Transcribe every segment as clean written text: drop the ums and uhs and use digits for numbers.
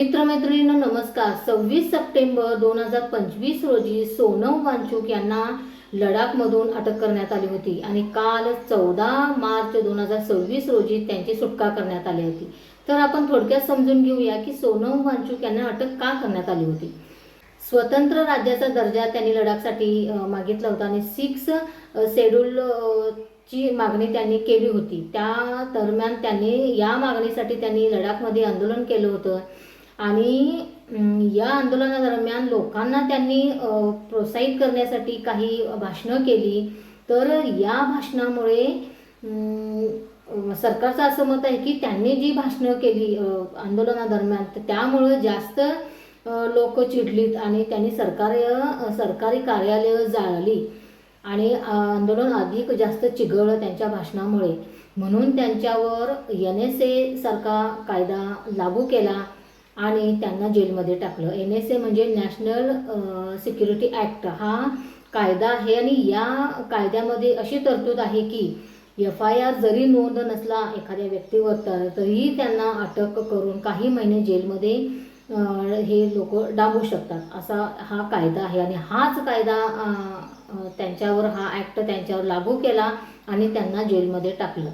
मित्रमैत्रिणींनो नमस्कार. 26 सप्टेंबर 2025 रोजी सोनम वांगचुक यांना लडाखमधून अटक करण्यात आली होती आणि काल 14 मार्च 2026 रोजी त्यांची सुटका करण्यात आली होती. तर आपण थोडक्यात समजून घेऊया की सोनम वांगचुक यांना अटक का करण्यात आली होती. स्वतंत्र राज्याचा दर्जा त्यांनी लडाखसाठी मागितला होता आणि 6 शेड्यूल ची मागणी त्यांनी केली होती. त्या दरम्यान त्यांनी या मागणीसाठी त्यांनी लडाखमध्ये आंदोलन केलं होतं आणि या आंदोलनादरम्यान लोकांना त्यांनी प्रोत्साहित करण्यासाठी काही भाषणं केली. तर या भाषणामुळे सरकारचं असं मत आहे की त्यांनी जी भाषणं केली आंदोलनादरम्यान त्यामुळे जास्त लोक चिडलीत आणि त्यांनी सरकारी कार्यालय जाळली आणि आंदोलन अधिक जास्त चिघळलं त्यांच्या भाषणामुळे. म्हणून त्यांच्यावर NSA सारखा कायदा लागू केला आणि त्यांना जेलमध्ये टाकलं. NSA म्हणजे नॅशनल सिक्युरिटी ॲक्ट हा कायदा आहे आणि या कायद्यामध्ये अशी तरतूद आहे की FIR जरी नोंद नसला एखाद्या व्यक्तीवर तरीही त्यांना अटक करून काही महिने जेलमध्ये हे लोक डांबू शकतात, असा हा कायदा आहे. आणि हाच कायदा त्यांच्यावर हा ॲक्ट त्यांच्यावर लागू केला आणि त्यांना जेलमध्ये टाकलं.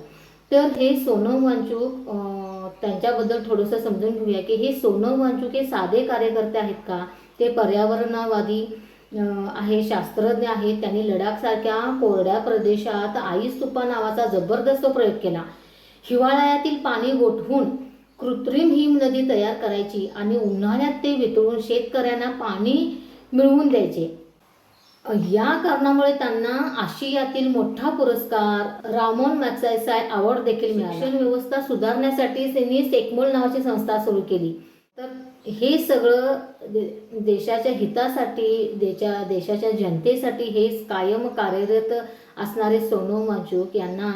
तर हे सोनम वांगचुक त्यांच्याबद्दल थोडंसं समजून घेऊया की हे सोनम वांगचुक हे साधे कार्यकर्ते आहेत का? ते पर्यावरणवादी आहे, शास्त्रज्ञ आहेत. त्यांनी लडाखसारख्या कोरड्या प्रदेशात आईस तुफा नावाचा जबरदस्त प्रयोग केला. हिवाळ्यातील पाणी गोठवून कृत्रिम हिम नदी तयार करायची आणि उन्हाळ्यात ते वितळून शेतकऱ्यांना पाणी मिळवून द्यायचे. या कारणामुळे त्यांना आशियातील मोठा पुरस्कार रामोन मॅग्सेसे अवॉर्ड देखील मिळाला. शिक्षण व्यवस्था सुधारण्यासाठी त्यांनी सेकमोल नावाची संस्था सुरू केली. तर हे सगळं देशाच्या हितासाठी देशाच्या जनतेसाठी हे कायम कार्यरत असणारे सोनम वांगचुक यांना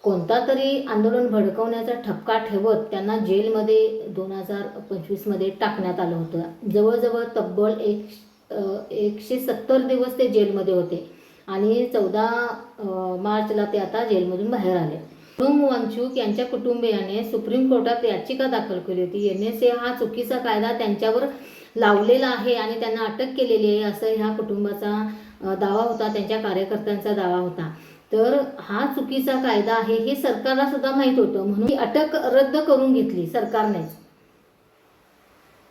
कोणता तरी आंदोलन भडकवण्याचा ठपका ठेवत त्यांना जेलमध्ये 2025 मध्ये टाकण्यात आलं होतं. जवळजवळ तब्बल 170 दिवस ते जेलमध्ये होते आणि 14 मार्चला ते आता जेलमधून बाहेर आले. सोनम वांगचुक यांच्या कुटुंबियाने सुप्रीम कोर्टात याचिका दाखल केली होती. NSA हा चुकीचा कायदा त्यांच्यावर लावलेला आहे आणि त्यांना अटक केलेली आहे असं ह्या कुटुंबाचा दावा होता, त्यांच्या कार्यकर्त्यांचा दावा होता. तर हा चुकीचा कायदा आहे हे सरकारला सुद्धा माहीत होतं, म्हणून ही अटक रद्द करून घेतली सरकारनेच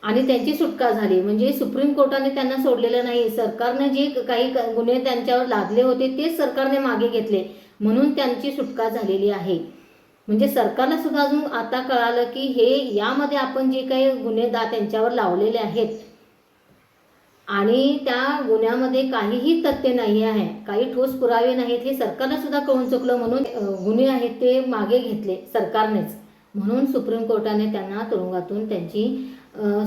आणि त्यांची सुटका झाली. म्हणजे सुप्रीम कोर्टाने त्यांना सोडलेलं नाही. सरकारने जे काही गुन्हे त्यांच्यावर लादले होते तेच सरकारने मागे घेतले, म्हणून त्यांची सुटका झालेली आहे. म्हणजे सरकारला सुद्धा अजून आता कळालं की हे यामध्ये आपण जे काही गुन्हे त्यांच्यावर लावलेले आहेत आणि त्या गुन्ह्यामध्ये काहीही तथ्य नाही आहे, काही ठोस पुरावे नाहीत, हे सरकारला सुद्धा कळून चुकलं. म्हणून गुन्हे आहेत ते मागे घेतले सरकारनेच, म्हणून सुप्रीम कोर्टाने त्यांना तुरुंगातून त्यांची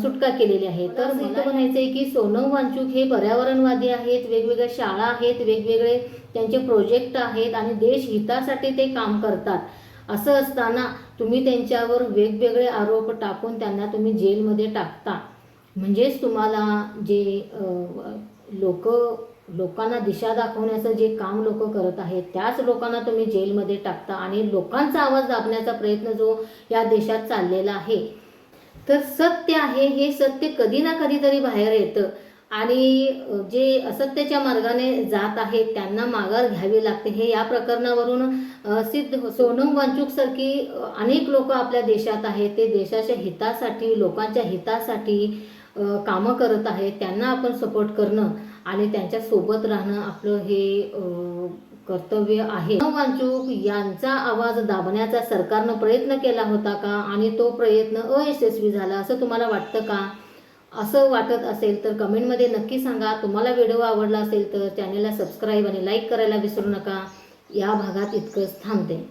सुटका केलेली आहे. तर मला म्हणायचं आहे की सोनम वांगचुक हे पर्यावरणवादी आहेत, वेगवेगळ्या शाळा आहेत, वेगवेगळे त्यांचे प्रोजेक्ट आहेत आणि देश हितासाठी ते काम करतात. असं असताना तुम्ही त्यांच्यावर वेगवेगळे आरोप टाकून त्यांना तुम्ही जेलमध्ये टाकता, म्हणजेच तुम्हाला जे लोकांना दिशा दाखवण्याचं जे काम लोक करत आहेत त्याच लोकांना तुम्ही जेलमध्ये टाकता आणि लोकांचा आवाज दाबण्याचा प्रयत्न जो या देशात चाललेला आहे. तर सत्य आहे, हे सत्य कधी ना कधीतरी बाहेर येतं आणि जे असत्याच्या मार्गाने जात आहेत त्यांना माघार घ्यावी लागते. हे या प्रकरणावरून सिद्ध. सोनम वांगचुक सारखी अनेक लोक आपल्या देशात आहेत, ते देशाच्या हितासाठी लोकांच्या हितासाठी कामं करत आहेत. त्यांना आपण सपोर्ट करणं आणि त्यांच्या सोबत राहणं आपलं हे कर्तव्य आहे. सोनम वांगचुक यांचा आवाज दाबण्याचा सरकारनं प्रयत्न केला होता का आणि तो प्रयत्न अयशस्वी झाला असं तुम्हाला वाटतं का? असं वाटत असेल तर कमेंटमध्ये नक्की सांगा. तुम्हाला व्हिडिओ आवडला असेल तर चॅनलला सबस्क्राईब आणि लाईक करायला विसरू नका. या भागात इतकंच थांबते.